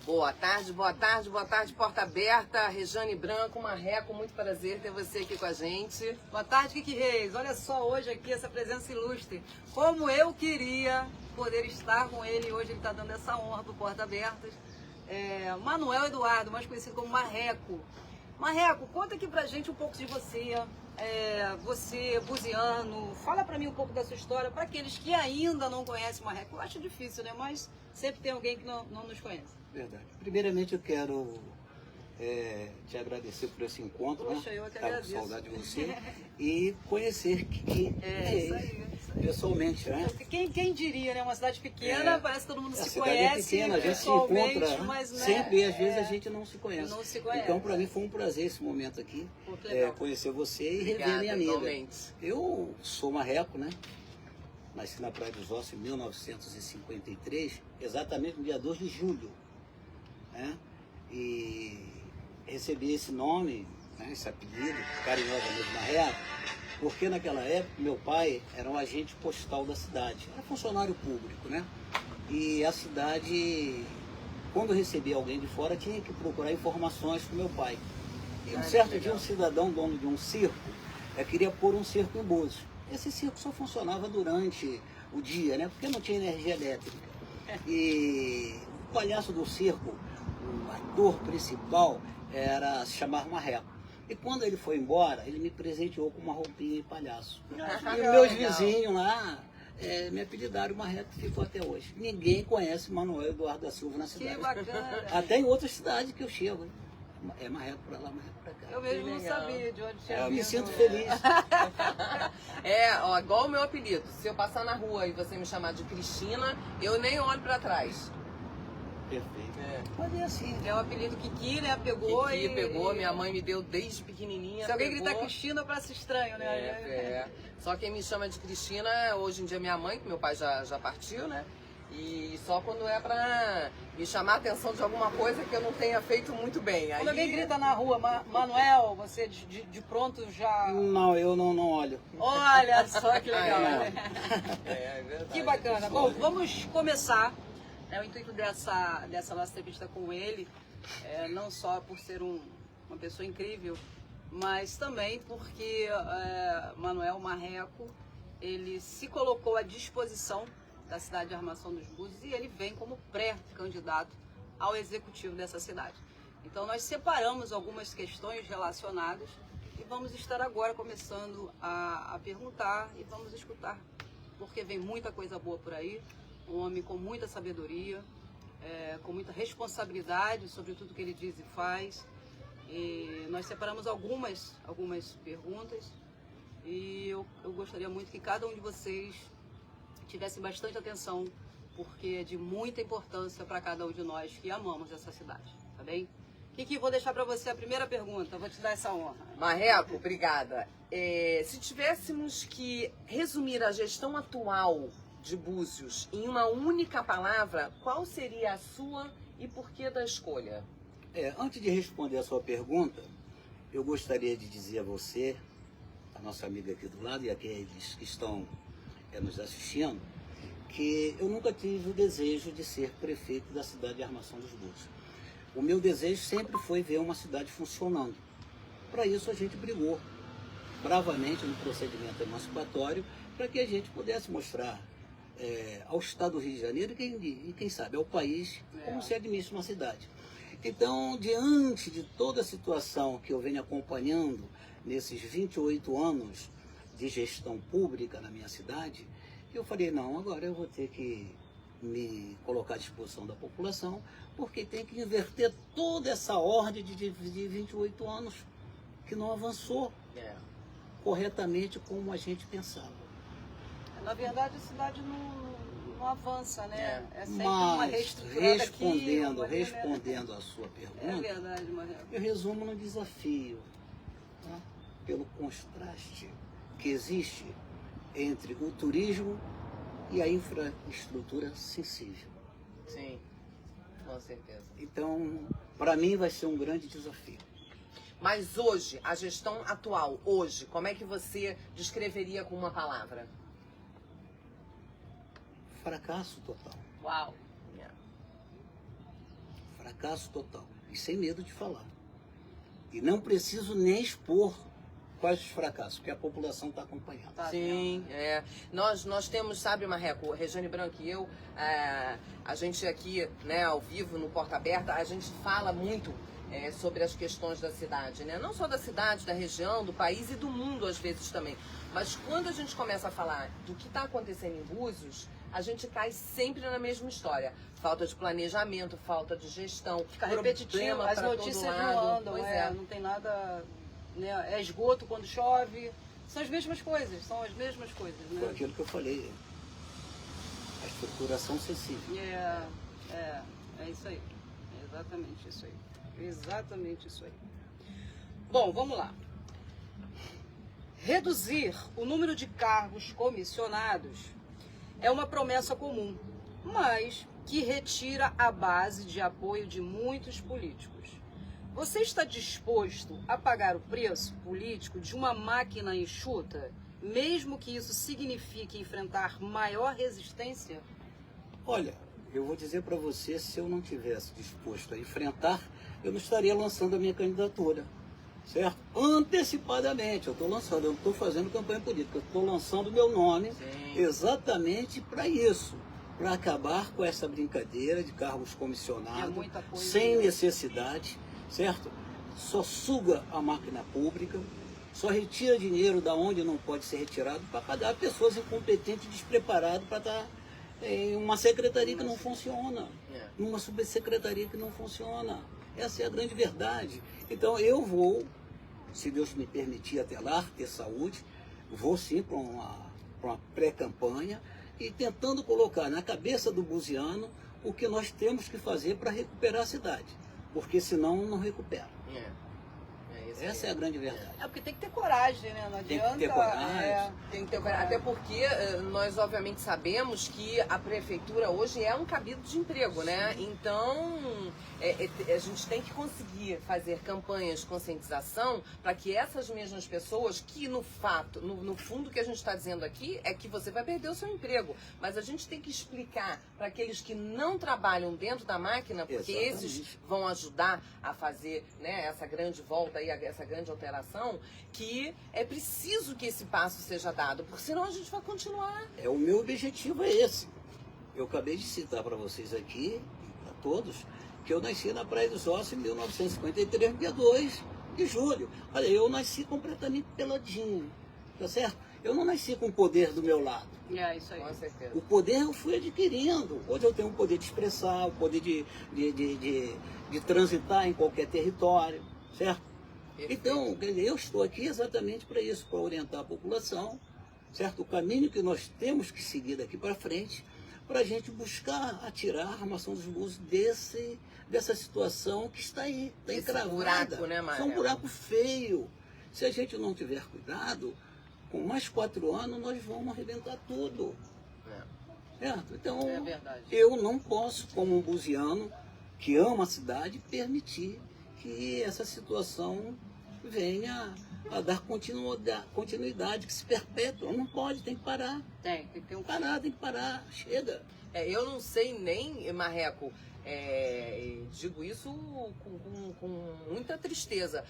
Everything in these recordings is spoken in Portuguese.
Boa tarde, boa tarde, boa tarde, porta aberta, Rejane Branco, Marreco, muito prazer ter você aqui com a gente. Boa tarde, Kiki Reis. Olha só, hoje aqui essa presença ilustre. Como eu queria poder estar com ele, hoje ele está dando essa honra para o Porta Abertas. Manuel Eduardo, mais conhecido como Marreco. Marreco, conta aqui pra gente um pouco de você. Você, buziano, fala pra mim um pouco da sua história, para aqueles que ainda não conhecem Marreco. Eu acho difícil, né? Mas sempre tem alguém que não nos conhece. Verdade. Primeiramente eu quero te agradecer por esse encontro. Poxa, né? eu que Tava com agradeço. saudade de você. E conhecer Kiki Isso aí. pessoalmente, né? Quem diria, né? Uma cidade pequena, parece que todo mundo A se cidade conhece. é pequena, a gente se pessoalmente, encontra mas, né, sempre e às vezes a gente não se conhece. não se conhece. Então para mim foi um prazer esse momento aqui, Pô, que legal. conhecer você e Obrigada, rever minha amiga. igualmente. Eu sou marreco, né? Nasci na Praia dos Ossos em 1953, exatamente no dia 2 de julho. Né? E recebi esse nome, né, esse apelido, carinhosamente Marreco, porque naquela época meu pai era um agente postal da cidade, era funcionário público, né? E a cidade, quando recebia alguém de fora, tinha que procurar informações com meu pai. E um certo dia um cidadão, dono de um circo, queria pôr um circo em Búzios. Esse circo só funcionava durante o dia, né? Porque não tinha energia elétrica. E o palhaço do circo, o ator principal, se chamava Marreco. E quando ele foi embora, ele me presenteou com uma roupinha de palhaço. E meus vizinhos lá me apelidaram Marreco, que ficou até hoje. Ninguém conhece Manuel Eduardo da Silva na cidade. Que bacana. Até em outras cidades que eu chego. É Marreco pra lá, Marreco pra cá. Eu mesmo não sabia de onde tinha Eu me vindo. sinto feliz. Igual o meu apelido. Se eu passar na rua e você me chamar de Cristina, eu nem olho pra trás. Perfeito. Mas é assim. É o apelido Kiki, né? Pegou Kiki e... pegou, minha mãe me deu desde pequenininha. Se alguém pegou. gritar Cristina, parece estranho, né? Só quem me chama de Cristina, hoje em dia é minha mãe, que meu pai já partiu, né? E só quando é pra me chamar a atenção de alguma coisa que eu não tenha feito muito bem. Quando alguém grita na rua, Manuel, você de pronto já... Não, eu não olho. Olha só que legal, né? É verdade. Que bacana. Bom, vamos começar. O intuito dessa nossa entrevista com ele, não só por ser uma pessoa incrível, mas também porque Manuel Marreco, ele se colocou à disposição da cidade de Armação dos Búzios e ele vem como pré-candidato ao executivo dessa cidade. Então nós separamos algumas questões relacionadas e vamos estar agora começando a perguntar e vamos escutar, porque vem muita coisa boa por aí. Um homem com muita sabedoria, com muita responsabilidade sobre tudo que ele diz e faz. E nós separamos algumas perguntas e eu gostaria muito que cada um de vocês tivesse bastante atenção, porque é de muita importância para cada um de nós que amamos essa cidade, tá bem? Kiki, vou deixar para você a primeira pergunta, vou te dar essa honra. Marreco, obrigada. Se tivéssemos que resumir a gestão atual de Búzios em uma única palavra, qual seria a sua e por que da escolha? Antes de responder a sua pergunta, eu gostaria de dizer a você, a nossa amiga aqui do lado e aqueles que estão nos assistindo, que eu nunca tive o desejo de ser prefeito da cidade de Armação dos Búzios. O meu desejo sempre foi ver uma cidade funcionando. Para isso a gente brigou bravamente no procedimento emancipatório para que a gente pudesse mostrar ao Estado do Rio de Janeiro e quem sabe ao país como se administra uma cidade. Então, diante de toda a situação que eu venho acompanhando nesses 28 anos de gestão pública na minha cidade, eu falei, não, agora eu vou ter que me colocar à disposição da população, porque tem que inverter toda essa ordem de 28 anos que não avançou corretamente como a gente pensava. Na verdade, a cidade não avança, né? É sempre Mas, uma reestruturada respondendo a sua pergunta, É verdade, Marreco. eu resumo no desafio, tá? Pelo contraste que existe entre o turismo e a infraestrutura sensível. Sim, com certeza. Então, para mim vai ser um grande desafio. Mas hoje, a gestão atual, hoje, como é que você descreveria com uma palavra? Fracasso total. Uau! fracasso total. E sem medo de falar. E não preciso nem expor quais os fracassos, porque a população está acompanhando. Sim, nós temos, sabe, Marreco, Regiane Branco e eu, a gente aqui, né, ao vivo, no Porta Aberta, a gente fala muito sobre as questões da cidade, né? Não só da cidade, da região, do país e do mundo, às vezes, também. Mas quando a gente começa a falar do que está acontecendo em Búzios, a gente cai sempre na mesma história. Falta de planejamento, falta de gestão, fica repetitivo, as notícias não andam, não tem nada, né? É esgoto quando chove, são as mesmas coisas, né? Foi aquilo que eu falei, a estruturação acessível. É isso aí, é exatamente isso aí. Bom, vamos lá. Reduzir o número de cargos comissionados é uma promessa comum, mas que retira a base de apoio de muitos políticos. Você está disposto a pagar o preço político de uma máquina enxuta, mesmo que isso signifique enfrentar maior resistência? Olha, eu vou dizer para você, se eu não tivesse disposto a enfrentar, eu não estaria lançando a minha candidatura, certo? Antecipadamente, eu estou lançando, eu não estou fazendo campanha política, eu estou lançando o meu nome. Sim. Exatamente para isso, para acabar com essa brincadeira de cargos comissionados, sem necessidade, certo? Só suga a máquina pública, só retira dinheiro da onde não pode ser retirado para pagar pessoas incompetentes e despreparadas para estar em uma secretaria que não funciona, numa subsecretaria que não funciona. Essa é a grande verdade. Então eu vou, se Deus me permitir até lá, ter saúde, vou sim para uma pré-campanha e tentando colocar na cabeça do buziano o que nós temos que fazer para recuperar a cidade, porque senão não recupera. Essa é a grande verdade. Porque tem que ter coragem, né? Não adianta. Tem que ter coragem. Tem que ter coragem. Até porque nós obviamente sabemos que a prefeitura hoje é um cabido de emprego, né? Então a gente tem que conseguir fazer campanhas de conscientização para que essas mesmas pessoas, que no fundo o que a gente está dizendo aqui é que você vai perder o seu emprego. Mas a gente tem que explicar para aqueles que não trabalham dentro da máquina, porque esses vão ajudar a fazer, né, essa grande volta aí, essa grande alteração, que é preciso que esse passo seja dado, porque senão a gente vai continuar. O meu objetivo é esse. Eu acabei de citar para vocês aqui, para todos, que eu nasci na Praia dos Ossos em 1953, dia 2 de julho. Olha, eu nasci completamente peladinho, tá certo? Eu não nasci com o poder do meu lado. Isso aí. Com certeza. O poder eu fui adquirindo. Hoje eu tenho o poder de expressar, o poder de transitar em qualquer território, certo? Então, eu estou aqui exatamente para isso, para orientar a população, certo? O caminho que nós temos que seguir daqui para frente, para a gente buscar atirar a armação dos Búzios dessa situação que está aí, está encravada. Buraco, né, Maria? É um buraco feio. Se a gente não tiver cuidado, com mais 4 anos nós vamos arrebentar tudo. Certo? Então, eu não posso, como um buziano que ama a cidade, permitir que essa situação venha a dar continuidade, que se perpetua. Não pode, tem que parar. Tem que ter tem que parar, chega. Eu não sei nem, Marreco, digo isso com muita tristeza.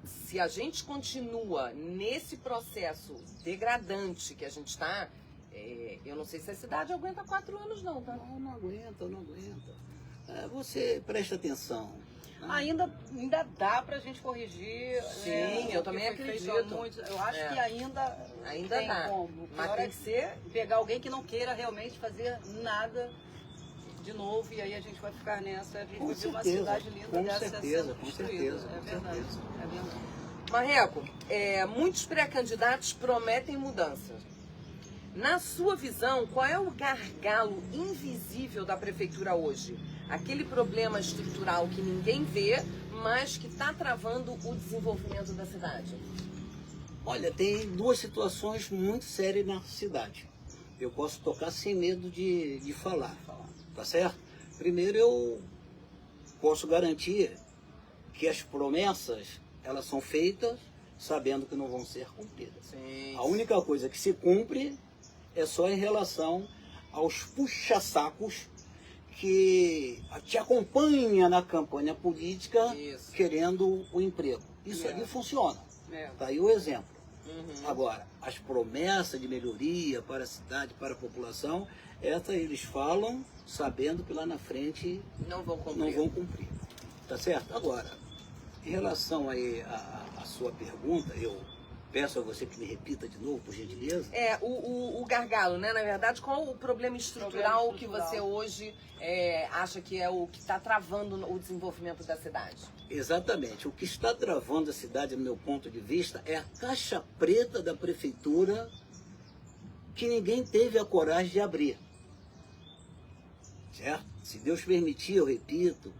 Se a gente continua nesse processo degradante que a gente está, eu não sei se a cidade aguenta 4 anos não, tá? Não aguenta. Você presta atenção. Ainda dá pra gente corrigir. Sim, eu também acredito. Eu acho que ainda tem dá. como. Mas tem que ser pegar alguém que não queira realmente fazer nada de novo, e aí a gente vai ficar nessa. A gente vai ver uma cidade linda dessa sendo construída. É verdade. Marreco, muitos pré-candidatos prometem mudanças. Na sua visão, qual é o gargalo invisível da prefeitura hoje? Aquele problema estrutural que ninguém vê, mas que está travando o desenvolvimento da cidade. Olha, tem 2 situações muito sérias na cidade. Eu posso tocar sem medo de falar, tá certo? Primeiro, eu posso garantir que as promessas, elas são feitas sabendo que não vão ser cumpridas. Sim. A única coisa que se cumpre é só em relação aos puxa-sacos que te acompanha na campanha política Isso. querendo o emprego. Isso ali funciona. Está aí o exemplo. Agora, as promessas de melhoria para a cidade, para a população, essas eles falam sabendo que lá na frente Não vão cumprir. não vão cumprir. Tá certo? Agora, em relação aí à sua pergunta, eu peço a você que me repita de novo, por gentileza. O gargalo, né? Na verdade, qual o problema estrutural que você hoje acha que é o que está travando o desenvolvimento da cidade? Exatamente. O que está travando a cidade, no meu ponto de vista, é a caixa preta da prefeitura que ninguém teve a coragem de abrir. Certo? Se Deus permitir, eu repito,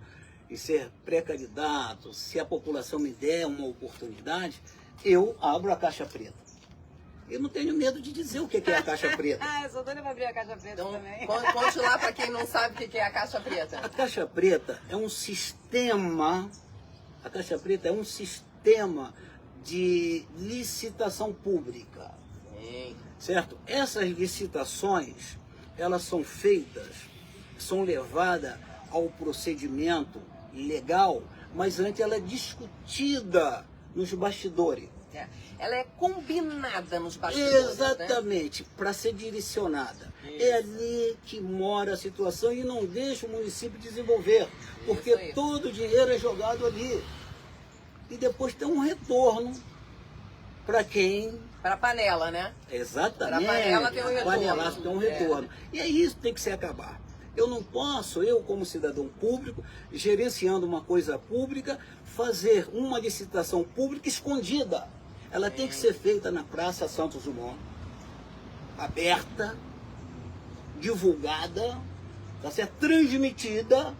e ser pré-candidato, se a população me der uma oportunidade, eu abro a caixa preta. Eu não tenho medo de dizer o que é a caixa preta. Eu sou doida pra abrir a caixa preta Então, também. conte lá para quem não sabe o que é a caixa preta. A caixa preta é um sistema, a caixa preta é um sistema de licitação pública, certo? Essas licitações, elas são feitas, são levadas ao procedimento legal, mas antes ela é discutida nos bastidores. Ela é combinada nos bastidores. Exatamente, para ser direcionada. É ali que mora a situação e não deixa o município desenvolver, porque todo o dinheiro é jogado ali. E depois tem um retorno para quem... Para a panela, né? Exatamente. Para a panela tem um retorno. Panelaço tem um retorno. E é isso que tem que se acabar. Eu não posso, eu como cidadão público, gerenciando uma coisa pública, fazer uma licitação pública escondida. Ela tem que ser feita na Praça Santos Dumont, aberta, divulgada, tá certo? Transmitida,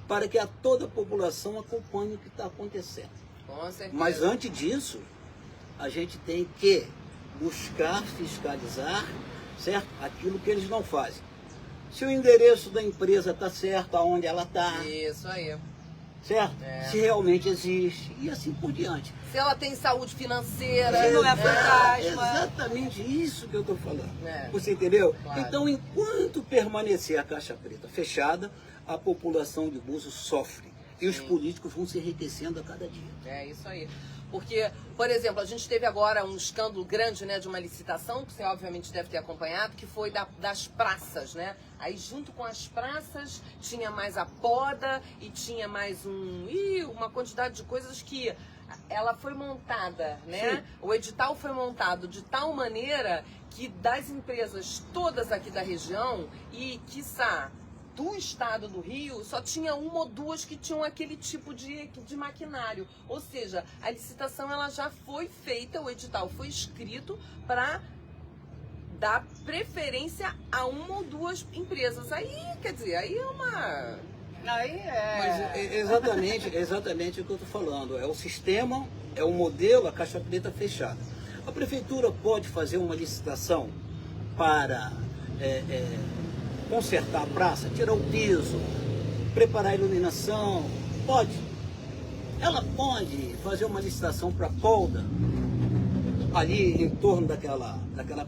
para que toda a população acompanhe o que está acontecendo. Com certeza. Mas antes disso, a gente tem que buscar fiscalizar, certo? Aquilo que eles não fazem. Se o endereço da empresa está certo, aonde ela está, Isso aí. certo? Se realmente existe, e assim por diante. Se ela tem saúde financeira. Se não é É fantasma. exatamente isso que eu estou falando. É. Você entendeu? Claro. Então, enquanto permanecer a caixa preta fechada, a população de Búzios sofre. E os políticos vão se enriquecendo a cada dia. É isso aí. Porque, por exemplo, a gente teve agora um escândalo grande, né, de uma licitação, que você obviamente deve ter acompanhado, que foi das praças, né? Aí junto com as praças tinha mais a poda e tinha mais uma quantidade de coisas que ela foi montada, né? Sim. O edital foi montado de tal maneira que das empresas todas aqui da região e, quiçá, do estado do Rio, só tinha uma ou duas que tinham aquele tipo de maquinário. Ou seja, a licitação ela já foi feita, o edital foi escrito para dar preferência a uma ou duas empresas. Aí, quer dizer, aí é uma... Aí Mas é exatamente o que eu estou falando. É o sistema, é o modelo, a caixa preta fechada. A prefeitura pode fazer uma licitação para... consertar a praça, tirar o piso, preparar a iluminação, pode. Ela pode fazer uma licitação para polda ali em torno daquela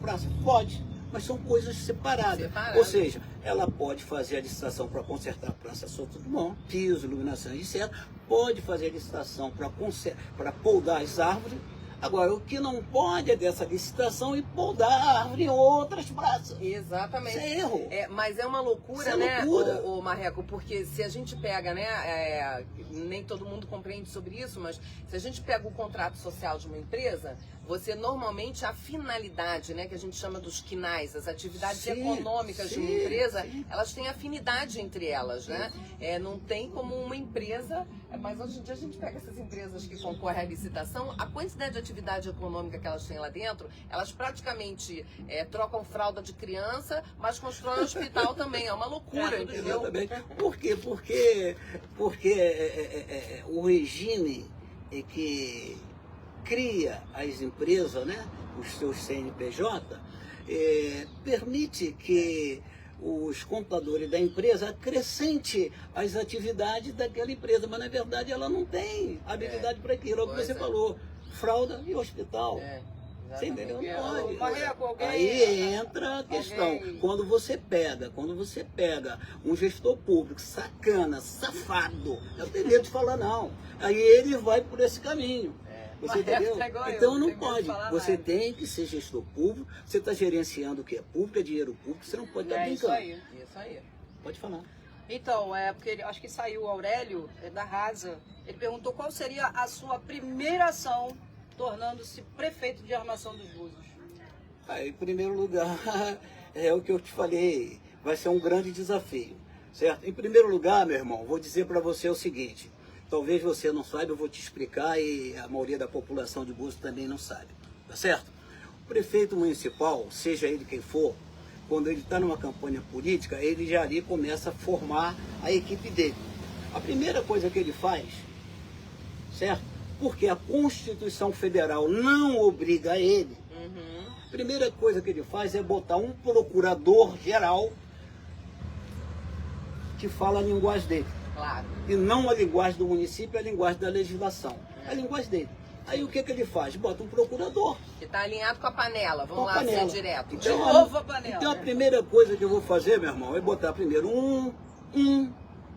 praça? Pode, mas são coisas separadas. Ou seja, ela pode fazer a licitação para consertar a Praça Santos Dumont, piso, iluminação, etc. Pode fazer a licitação para poldar as árvores. Agora, o que não pode é dessa licitação e poldar a árvore em outras praças. Exatamente. Isso é erro. Mas é uma loucura, Isso né, é loucura. o Marreco? Porque se a gente pega, né, nem todo mundo compreende sobre isso, mas se a gente pega o contrato social de uma empresa, você normalmente, a finalidade, né, que a gente chama dos quinais, as atividades econômicas de uma empresa, elas têm afinidade entre elas, né? Não tem como uma empresa, mas hoje em dia a gente pega essas empresas que concorrem à licitação, a quantidade de atividade econômica que elas têm lá dentro, elas praticamente trocam fralda de criança, mas constroem hospital também. É uma loucura, entendeu? Exatamente. Por quê? Porque o regime que cria as empresas, né, os seus CNPJ, permite que os contadores da empresa acrescente as atividades daquela empresa, mas na verdade ela não tem habilidade para aquilo, é o que você falou, fralda e hospital. Você entendeu? É, Não pode. Marreco, alguém... Aí entra a questão. Alguém- Quando você pega um gestor público sacana, safado, eu tenho medo de falar não. Aí ele vai por esse caminho. Você Marreco entendeu? tá igual eu, Então não não tem medo de pode. falar Você nada. tem que ser gestor público, você está gerenciando o que é público, é dinheiro público, você não pode estar É isso brincando. aí. Isso aí. Pode falar. Então, porque acho que saiu o Aurélio, da Rasa, ele perguntou qual seria a sua primeira ação tornando-se prefeito de Armação dos Búzios. Em primeiro lugar, é o que eu te falei, vai ser um grande desafio, certo? Em primeiro lugar, meu irmão, vou dizer para você o seguinte, talvez você não saiba, eu vou te explicar e a maioria da população de Búzios também não sabe, tá certo? O prefeito municipal, seja ele quem for, quando ele está numa campanha política, ele já ali começa a formar a equipe dele. A primeira coisa que ele faz, certo? Porque a Constituição Federal não obriga ele, a primeira coisa que ele faz é botar um procurador-geral que fala a linguagem dele. Claro. E não a linguagem do município, a linguagem da legislação. A linguagem dele. Aí o que ele faz? Bota um procurador. Que tá alinhado com a panela. Vamos Com a lá panela. ser direto. De Então, novo a panela. Então a primeira coisa que eu vou fazer, meu irmão, é botar primeiro um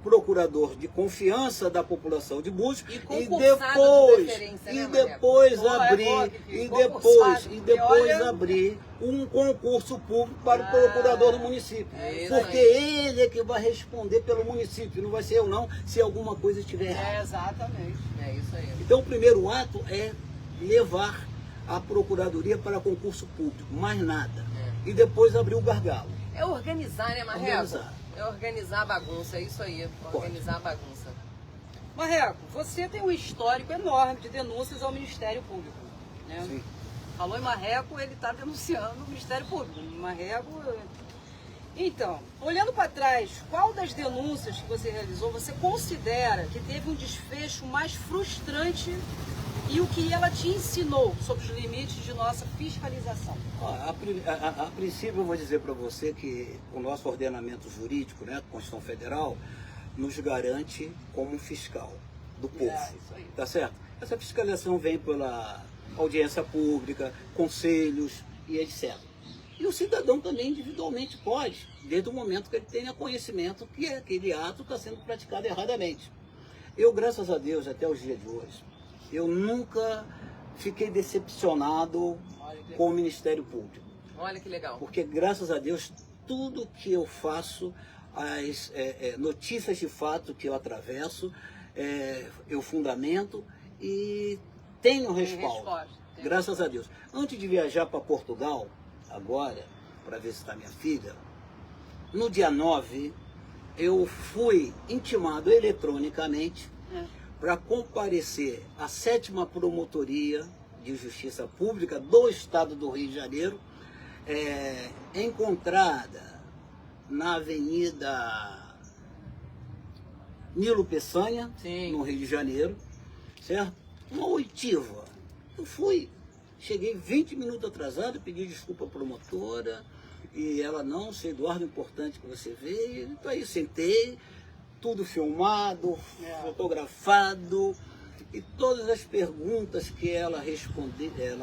procurador de confiança da população de Búzios E concursado de preferência, né, depois Pô, é abrir boa, Kiki, e concursado. depois E olha- abrir um concurso público para o procurador do município. é isso Porque aí. ele é que vai responder pelo município, não vai ser eu não, se alguma coisa estiver errada. Exatamente. É isso aí. Então o primeiro ato é levar a procuradoria para concurso público, mais nada. E depois abrir o gargalo. É organizar, né, Marreco? Organizar. É organizar a bagunça, é isso aí. Organizar a bagunça. Marreco, você tem um histórico enorme de denúncias ao Ministério Público. Né? Sim. Falou em Marreco, ele está denunciando o Ministério Público. Marreco. Então, olhando para trás, qual das denúncias que você realizou você considera que teve um desfecho mais frustrante e o que ela te ensinou sobre os limites de nossa fiscalização? A princípio eu vou dizer para você que o nosso ordenamento jurídico, né, a Constituição Federal, nos garante como um fiscal do povo. Isso aí. Tá certo? Essa fiscalização vem pela audiência pública, conselhos e etc. E o cidadão também individualmente pode, desde o momento que ele tenha conhecimento que aquele ato está sendo praticado erradamente. Eu, graças a Deus, até os dias de hoje, eu nunca fiquei decepcionado com o Ministério Público. Olha que legal. Porque, graças a Deus, tudo que eu faço, as notícias de fato que eu atravesso, eu fundamento e tenho respaldo. resposta. Graças a Deus. Antes de viajar para Portugal, agora, para visitar minha filha, no dia 9, eu fui intimado eletronicamente para comparecer à 7ª Promotoria de Justiça Pública do Estado do Rio de Janeiro, encontrada na Avenida Nilo Peçanha, Sim. no Rio de Janeiro, certo? Uma oitiva. Eu fui, cheguei 20 minutos atrasado, pedi desculpa à promotora, e ela, não, seu Eduardo, importante que você veio. Então aí sentei, tudo filmado, fotografado, e todas as perguntas que ela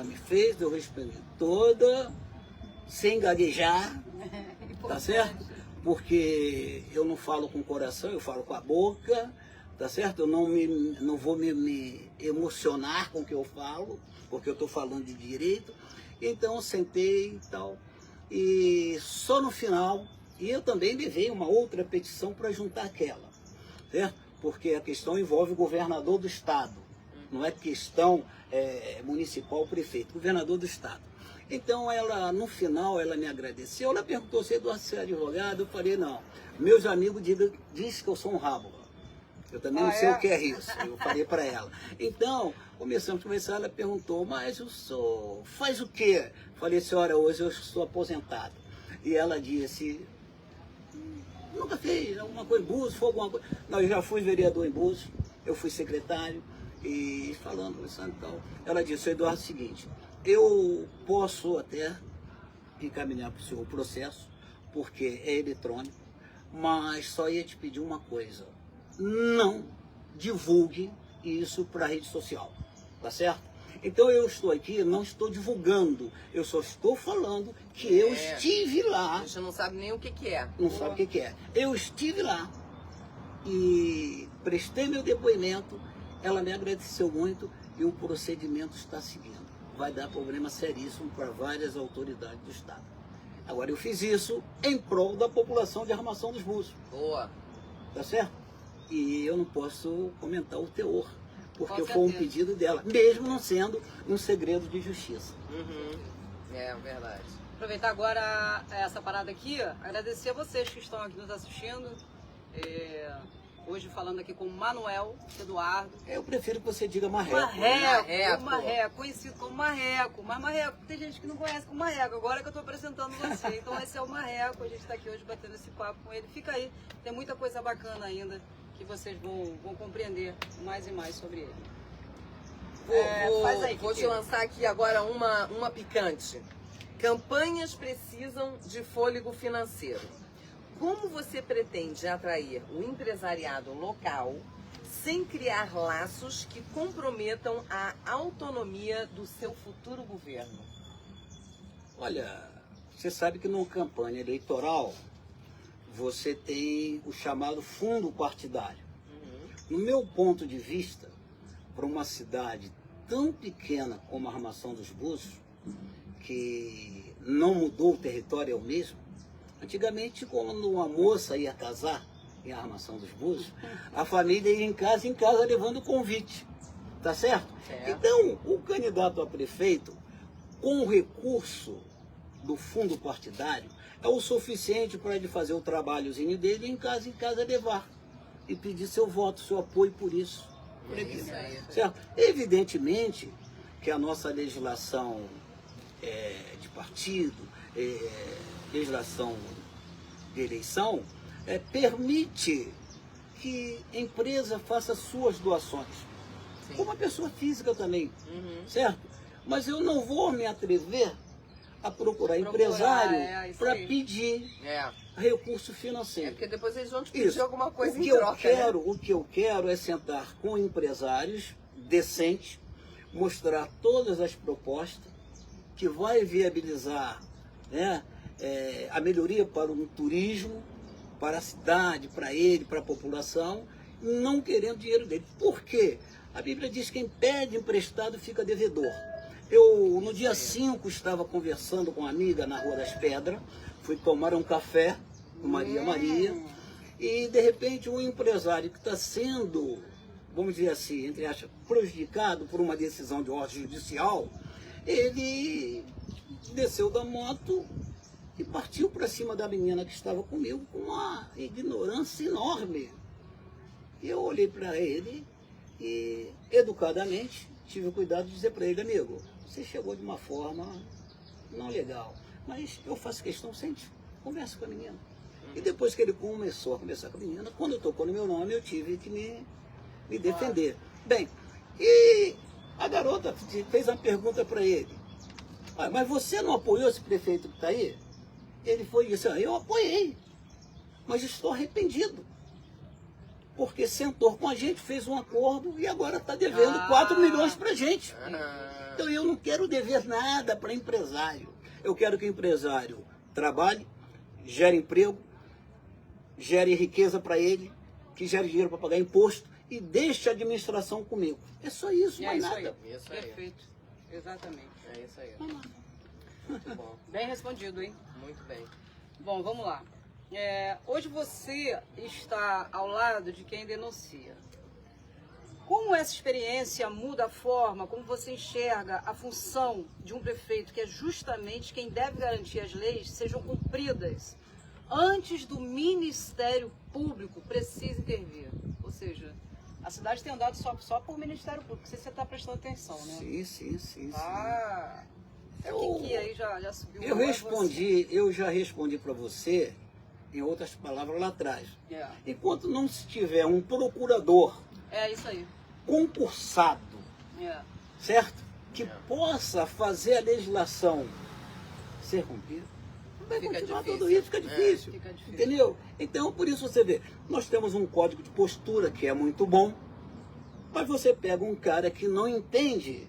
me fez, eu respondi toda, sem gaguejar, tá certo? Porque eu não falo com o coração, eu falo com a boca, tá certo? Eu não vou me emocionar com o que eu falo, porque eu estou falando de direito. Então eu sentei e tal, e só no final, e eu também levei uma outra petição para juntar aquela, certo? Porque a questão envolve o governador do estado, não é questão municipal, prefeito, governador do estado. Então ela, no final, ela me agradeceu, ela perguntou se Eduardo é advogado, eu falei, não, meus amigos dizem que eu sou um rabo. Eu também não sei o que é isso, eu falei para ela. Então, começamos a conversar, ela perguntou, mas o senhor faz o quê? Falei, senhora, hoje eu estou aposentado. E ela disse, nunca fez alguma coisa em Búzios, foi alguma coisa. Não, eu já fui vereador em Búzios, eu fui secretário, e conversando e tal. Ela disse, Eduardo, é o seguinte, eu posso até encaminhar para o senhor o processo, porque é eletrônico, mas só ia te pedir uma coisa, não divulgue isso para a rede social, tá certo? Então eu estou aqui, não estou divulgando, eu só estou falando que eu estive lá. A gente não sabe nem o que é. Não sabe o que é. Eu estive lá e prestei meu depoimento, ela me agradeceu muito e o procedimento está seguindo. Vai dar problema seríssimo para várias autoridades do Estado. Agora, eu fiz isso em prol da população de Armação dos Búzios. Boa. Tá certo? E eu não posso comentar o teor, porque Com foi um certeza. pedido dela, mesmo não sendo um segredo de justiça. Uhum. É verdade. Aproveitar agora essa parada aqui, agradecer a vocês que estão aqui nos assistindo. Hoje falando aqui com o Manuel Eduardo. Eu prefiro que você diga marreco. Marreco, conhecido como Marreco. Mas Marreco, tem gente que não conhece como Marreco. Agora que eu estou apresentando você. Então esse é o Marreco, a gente está aqui hoje batendo esse papo com ele. Fica aí, tem muita coisa bacana ainda que vocês vão compreender mais e mais sobre ele. Faz aí, Vou Kiki. te lançar aqui agora uma picante. Campanhas precisam de fôlego financeiro. Como você pretende atrair o empresariado local sem criar laços que comprometam a autonomia do seu futuro governo? Olha, você sabe que numa campanha eleitoral você tem o chamado fundo partidário. No meu ponto de vista, para uma cidade tão pequena como a Armação dos Búzios, que não mudou o território, é o mesmo. Antigamente, quando uma moça ia casar em Armação dos Búzios, a família ia em casa levando convite, tá certo? Então, o candidato a prefeito, com o recurso do fundo partidário, é o suficiente para ele fazer o trabalhozinho dele e em casa levar e pedir seu voto, seu apoio por isso. Isso aí. Certo? Evidentemente que a nossa legislação de partido, legislação de eleição, permite que a empresa faça suas doações. Sim. Como a pessoa física também, Uhum. certo? Mas eu não vou me atrever a procurar empresário isso para aí. pedir É. recurso financeiro. Porque depois eles vão te pedir Isso. alguma coisa o que em troca, né? O que eu quero é sentar com empresários decentes, mostrar todas as propostas que vai viabilizar, né, a melhoria para o turismo, para a cidade, para ele, para a população, não querendo dinheiro dele. Por quê? A Bíblia diz que quem pede emprestado fica devedor. Eu, no dia 5, estava conversando com uma amiga na Rua das Pedras, fui tomar um café com Maria, e de repente um empresário que está sendo, vamos dizer assim, entre aspas, prejudicado por uma decisão de ordem judicial, ele desceu da moto e partiu para cima da menina que estava comigo com uma ignorância enorme. E eu olhei para ele e, educadamente, tive o cuidado de dizer para ele: amigo, você chegou de uma forma não legal, mas eu faço questão, sente, conversa com a menina. E depois que ele começou a conversar com a menina, quando tocou no meu nome, eu tive que me defender. Bem, e a garota fez uma pergunta para ele: mas você não apoiou esse prefeito que está aí? Ele foi e disse: eu apoiei, mas estou arrependido. Porque sentou com a gente, fez um acordo e agora está devendo 4 milhões para a gente. Então eu não quero dever nada para empresário. Eu quero que o empresário trabalhe, gere emprego, gere riqueza para ele, que gere dinheiro para pagar imposto e deixe a administração comigo. É só isso, mais isso nada. aí. Isso aí. Perfeito. Exatamente. É isso aí. Muito bom. Bem respondido, hein? Muito bem. Bom, vamos lá. Hoje você está ao lado de quem denuncia. Como essa experiência muda a forma como você enxerga a função de um prefeito, que é justamente quem deve garantir as leis sejam cumpridas antes do Ministério Público precise intervir? Ou seja, a cidade tem andado só por Ministério Público. Não sei se você está prestando atenção, né? Sim. Ah, o que aí já subiu? Eu já respondi para você, em outras palavras, lá atrás. Enquanto não se tiver um procurador É isso aí. concursado, certo? Que possa fazer a legislação ser cumprida, vai Fica continuar difícil. tudo isso, fica difícil. Fica difícil. Entendeu? Então, por isso você vê, nós temos um código de postura que é muito bom, mas você pega um cara que não entende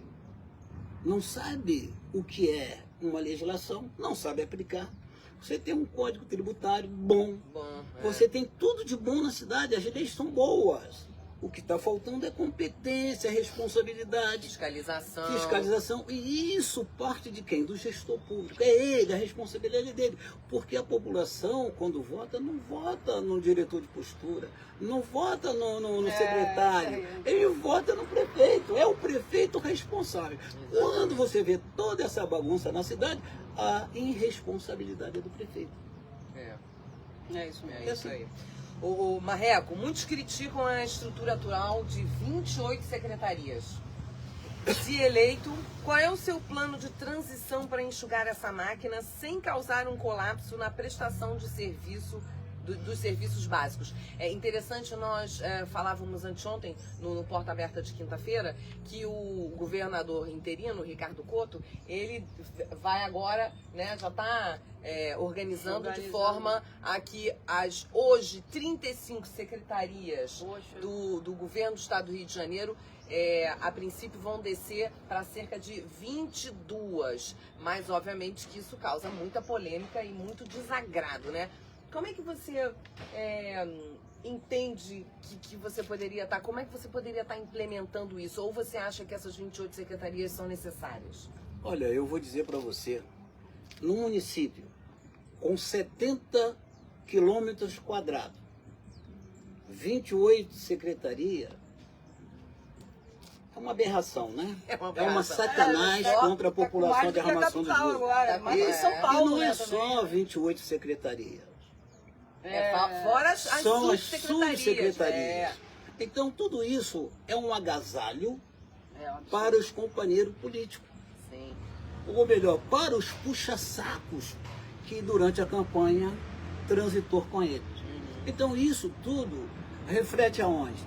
não sabe o que é uma legislação, não sabe aplicar. Você tem um código tributário bom, você tem tudo de bom na cidade, as leis são boas. O que está faltando é competência, responsabilidade, fiscalização. E isso parte de quem? Do gestor público. É ele, a responsabilidade dele. Porque a população, quando vota, não vota no diretor de postura, não vota no secretário, ele vota no prefeito. É o prefeito responsável. Quando você vê toda essa bagunça na cidade, a irresponsabilidade é do prefeito. É isso mesmo. É isso aí. O Marreco, muitos criticam a estrutura atual de 28 secretarias. Se eleito, qual é o seu plano de transição para enxugar essa máquina sem causar um colapso na prestação de serviço dos serviços básicos? É interessante, nós falávamos anteontem, no Porta Aberta de quinta-feira, que o governador interino, Ricardo Couto, ele vai agora, né, já está organizando de forma a que as hoje 35 secretarias do governo do estado do Rio de Janeiro, a princípio vão descer para cerca de 22, mas obviamente que isso causa muita polêmica e muito desagrado, né? Como é que você entende que você poderia estar, como é que você poderia estar implementando isso? Ou você acha que essas 28 secretarias são necessárias? Olha, eu vou dizer para você, num município com 70 quilômetros quadrados, 28 secretarias, é uma aberração, né? É uma sacanagem contra a população de Armação do Rio. Mas em São Paulo, e não é né, só 28 secretarias. Fora as são as subsecretarias. subsecretarias. Então, tudo isso é um agasalho para os companheiros políticos. Sim. Ou melhor, para os puxa-sacos que durante a campanha transitou com eles. Então, isso tudo reflete aonde?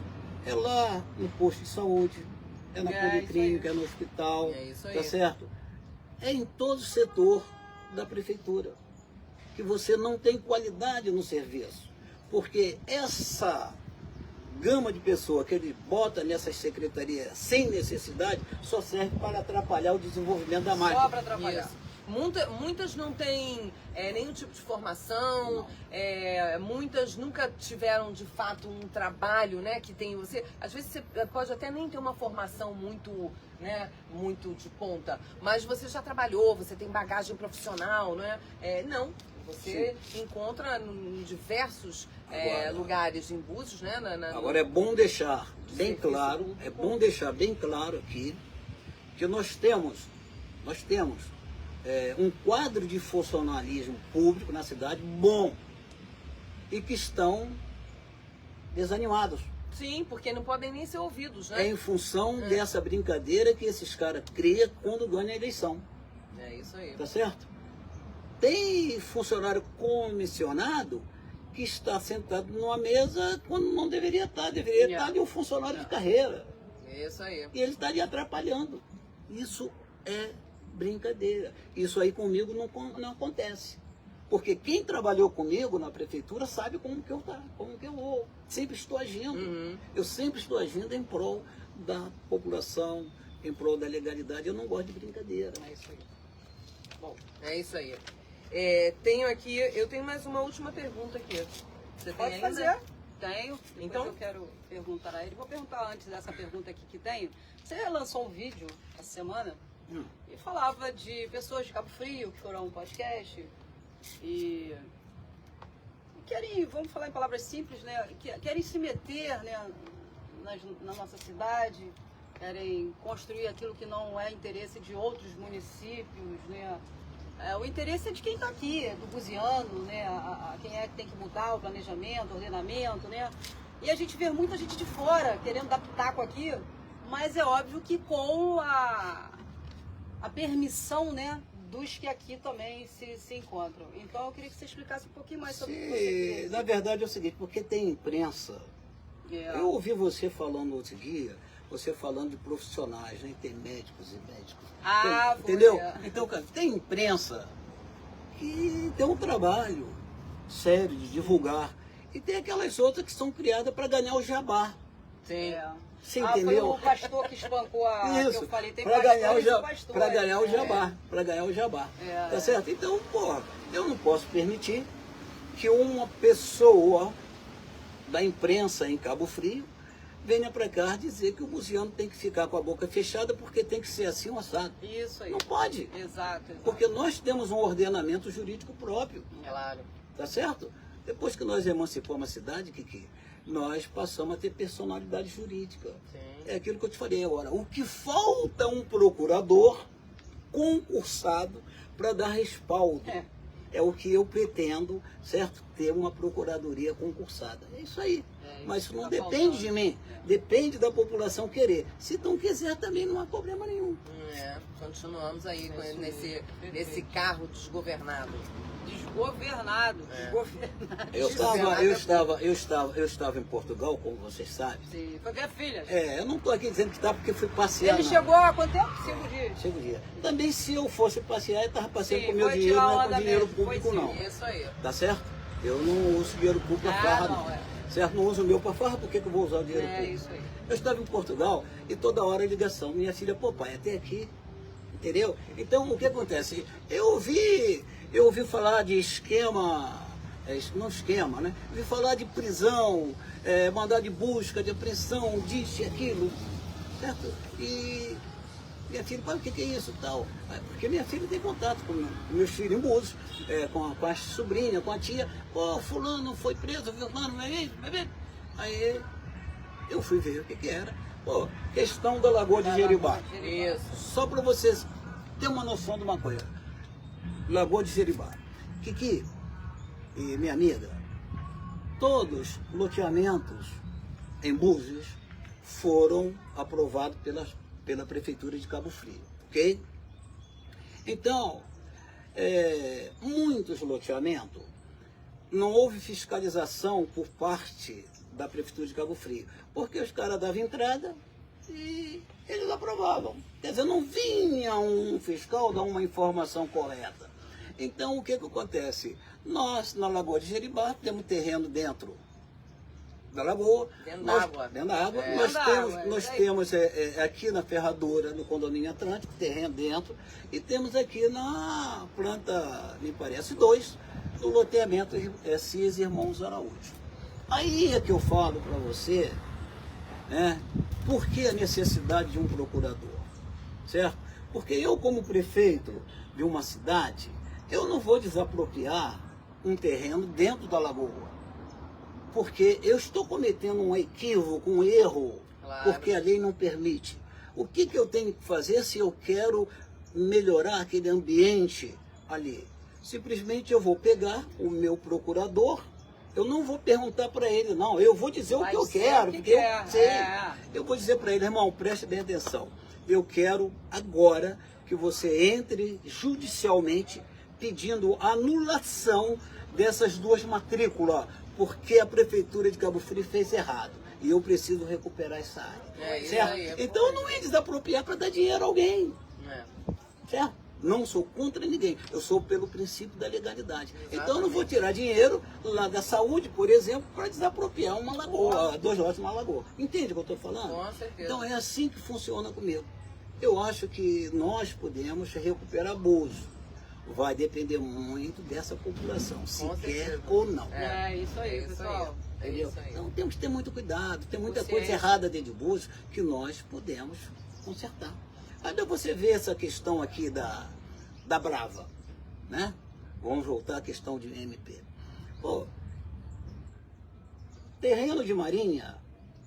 É lá no posto de saúde, é na policlínica, é no hospital, tá certo? É em todo o setor da prefeitura que você não tem qualidade no serviço, porque essa gama de pessoas que ele bota nessas secretarias sem necessidade só serve para atrapalhar o desenvolvimento da máquina. Só para atrapalhar. Isso. Muitas não têm nenhum tipo de formação, muitas nunca tiveram de fato um trabalho, né, que tem você. Às vezes você pode até nem ter uma formação muito, né, muito de ponta, mas você já trabalhou, você tem bagagem profissional, não é? Não. Você encontra em diversos lugares em Búzios, né? Agora é bom deixar bem claro, aqui que nós temos um quadro de funcionalismo público na cidade bom e que estão desanimados. Sim, porque não podem nem ser ouvidos, né? É em função dessa brincadeira que esses caras criam quando ganham a eleição. É isso aí. Tá certo? Tem funcionário comissionado que está sentado numa mesa quando não deveria estar. Deveria estar ali um funcionário de carreira. É isso aí. E ele está ali atrapalhando. Isso é brincadeira. Isso aí comigo não acontece. Porque quem trabalhou comigo na prefeitura sabe como que eu sempre estou agindo. Eu sempre estou agindo em prol da população, em prol da legalidade. Eu não gosto de brincadeira. É isso aí. Bom, é isso aí. Eu tenho mais uma última pergunta aqui. Você pode tem fazer? ainda? Tenho. Então eu quero perguntar a ele. Vou perguntar antes dessa pergunta aqui que tenho. Você lançou um vídeo essa semana e falava de pessoas de Cabo Frio que foram a um podcast e querem, vamos falar em palavras simples, né? Querem se meter, né, na nossa cidade, querem construir aquilo que não é interesse de outros municípios, né? O interesse é de quem está aqui, do buziano, né? Quem é que tem que mudar o planejamento, o ordenamento, né? E a gente vê muita gente de fora querendo dar pitaco aqui, mas é óbvio que com a permissão, né, dos que aqui também se encontram. Então eu queria que você explicasse um pouquinho mais sobre isso. Na verdade é o seguinte, porque tem imprensa. Eu ouvi você falando outro dia, você falando de profissionais, né? Tem médicos e médicos. Entendeu? Então, cara, tem imprensa que tem um trabalho sério de divulgar. E tem aquelas outras que são criadas para ganhar o jabá. Sim. Você Foi entendeu? o pastor que espancou a... Isso, que eu falei, tem para ganhar, pastores e pastores. pra ganhar o jabá, para ganhar o jabá, tá certo? Então, porra, eu não posso permitir que uma pessoa da imprensa em Cabo Frio venha para cá dizer que o buziano tem que ficar com a boca fechada porque tem que ser assim um assado. Isso aí. Não pode, Exato. porque nós temos um ordenamento jurídico próprio, Claro. tá certo? Depois que nós emancipamos a cidade, Kiki, nós passamos a ter personalidade jurídica. Sim. É aquilo que eu te falei agora. O que falta um procurador concursado para dar respaldo. É o que eu pretendo, certo? Ter uma procuradoria concursada. É isso aí. Mas isso não depende de mim. Depende da população querer. Se não quiser também não há problema nenhum. Continuamos aí nesse carro desgovernado. Desgovernado. Eu estava em Portugal, como vocês sabem. Sim, foi ver a filha. Eu não estou aqui dizendo que está porque fui passear. Ele chegou há quanto tempo? 5 dias. 5 dias. Também se eu fosse passear, eu estava passeando com o meu foi dinheiro, tirar não é onda com dinheiro mesmo, público foi sim. não. Isso aí. Tá certo? Eu não uso dinheiro público para farra, não. Certo? Não uso o meu para farra, por que eu vou usar o dinheiro público? Isso aí. Eu estava em Portugal e toda hora a ligação. Minha filha, pô, pai, até aqui. Entendeu? Então, o que acontece? Eu ouvi falar de esquema, não esquema, né? Ouvi falar de prisão, mandado de busca, de apreensão, disso e aquilo, certo? E minha filha, pai, o que é isso tal? Porque minha filha tem contato com meus filhos em Búzios, com a sobrinha, com a tia. Pô, fulano foi preso, fulano, aí eu fui ver o que era. Pô, questão da Lagoa de Jeribá. Isso. Só para vocês terem uma noção de uma coisa. Lagoa de Jeribá. Kiki e minha amiga, todos os loteamentos em Búzios foram aprovados pela Prefeitura de Cabo Frio, ok? Então, muitos loteamentos não houve fiscalização por parte da Prefeitura de Cabo Frio, porque os caras davam entrada e eles aprovavam. Quer dizer, não vinha um fiscal dar uma informação correta. Então, o que acontece? Nós, na Lagoa de Jeribá, temos terreno dentro da lagoa. Dentro da água. Dentro da água. Nós temos aqui na Ferradura, no condomínio Atlântico, terreno dentro. E temos aqui na planta, me parece, 2, no loteamento Cis Irmãos Araújo. Aí é que eu falo para você, por que a necessidade de um procurador, certo? Porque eu, como prefeito de uma cidade, eu não vou desapropriar um terreno dentro da lagoa, porque eu estou cometendo um equívoco, um erro, porque a lei não permite. O que eu tenho que fazer se eu quero melhorar aquele ambiente ali? Simplesmente eu vou pegar o meu procurador. Eu não vou perguntar para ele, não. Eu vou dizer o que eu quero, porque eu sei. Eu vou dizer para ele, irmão, preste bem atenção. Eu quero agora que você entre judicialmente pedindo anulação dessas 2 matrículas, porque a Prefeitura de Cabo Frio fez errado. E eu preciso recuperar essa área. Certo? Então eu não ia desapropriar para dar dinheiro a alguém. Certo? Não sou contra ninguém, eu sou pelo princípio da legalidade. Exatamente. Então eu não vou tirar dinheiro lá da saúde, por exemplo, para desapropriar uma lagoa, 2 lotes de uma lagoa. Entende o que eu estou falando? Com certeza. Então é assim que funciona comigo. Eu acho que nós podemos recuperar Búzios. Vai depender muito dessa população, se quer ou não. Isso aí, pessoal. Entendeu? Então temos que ter muito cuidado, tem muita coisa errada dentro de Búzios que nós podemos consertar. Aí você vê essa questão aqui da Brava, né? Vamos voltar à questão de MP. Pô, terreno de marinha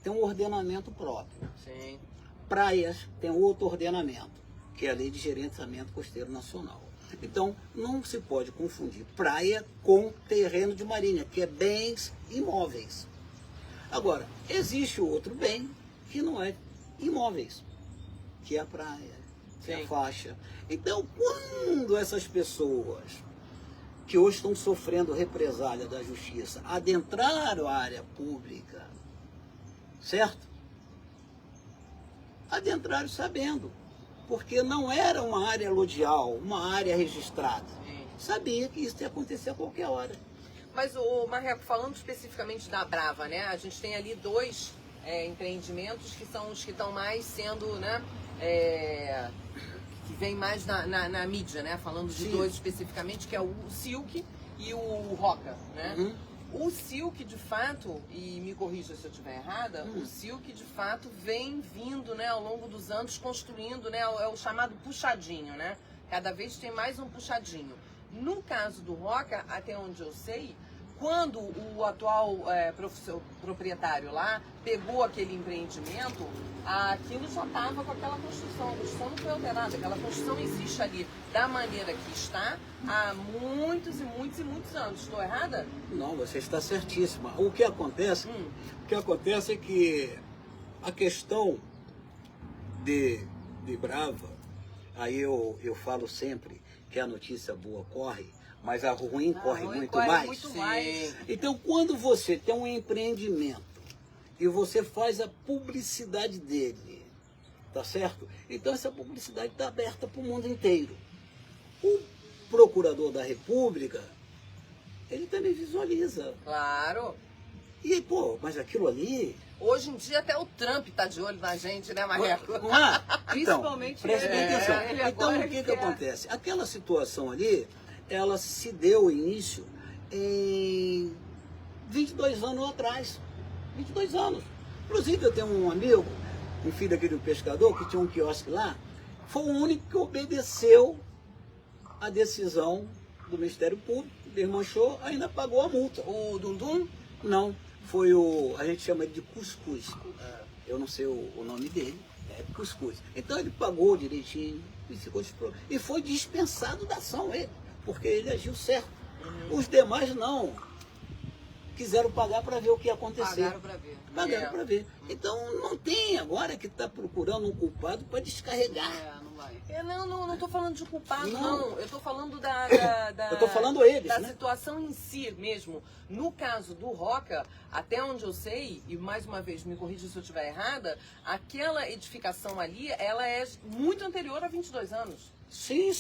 tem um ordenamento próprio. Sim. Praias tem outro ordenamento, que é a Lei de Gerenciamento Costeiro Nacional. Então, não se pode confundir praia com terreno de marinha, que é bens imóveis. Agora, existe outro bem que não é imóveis, que é a praia, que é a faixa. Então, quando essas pessoas que hoje estão sofrendo represália da justiça adentraram a área pública, certo? Adentraram sabendo, porque não era uma área lodial, uma área registrada. Sabia que isso ia acontecer a qualquer hora. Mas, o Marreco, falando especificamente da Brava, né? A gente tem ali 2 empreendimentos que são os que estão mais sendo, né? Que vem mais na mídia, né? Falando de Sim. dois especificamente, que é o Silk e o Roca, né? Uhum. O Silk, de fato, e me corrija se eu estiver errada, o Silk, de fato, vem vindo, né, ao longo dos anos, construindo, né, é o chamado puxadinho, né? Cada vez tem mais um puxadinho. No caso do Roca, até onde eu sei, quando o atual proprietário lá pegou aquele empreendimento, aquilo já estava com aquela construção. A construção não foi alterada, aquela construção existe ali da maneira que está há muitos e muitos e muitos anos. Estou errada? Não, você está certíssima. O que acontece é que a questão de Brava, aí eu falo sempre que a notícia boa corre, mas a ruim corre muito mais. Muito mais. Então, quando você tem um empreendimento e você faz a publicidade dele, tá certo? Então, essa publicidade está aberta para o mundo inteiro. O procurador da República, ele também visualiza. Claro. E, pô, mas aquilo ali... Hoje em dia até o Trump tá de olho na gente, né, Marreco? Não é? Principalmente preste bem ele. atenção. Ele Então, agora o que que acontece? Aquela situação ali, ela se deu início em 22 anos atrás. 22 anos. Inclusive, eu tenho um amigo, um filho daquele pescador, que tinha um quiosque lá, foi o único que obedeceu a decisão do Ministério Público, desmanchou, ainda pagou a multa. O Dundum? Não, foi a gente chama ele de Cuscuz. Eu não sei o nome dele, é Cuscuz. Então ele pagou direitinho e foi dispensado da ação ele, porque ele agiu certo. Os demais não. Quiseram pagar para ver o que ia acontecer. Pagaram para ver. Pagaram para ver. Então não tem agora que está procurando um culpado para descarregar. Não vai. Não tô falando de culpado, Não. não. Eu tô falando da Eu tô falando eles, da né? situação em si mesmo. No caso do Roca, até onde eu sei, e mais uma vez me corrija se eu estiver errada, aquela edificação ali, ela é muito anterior a 22 anos. Sim,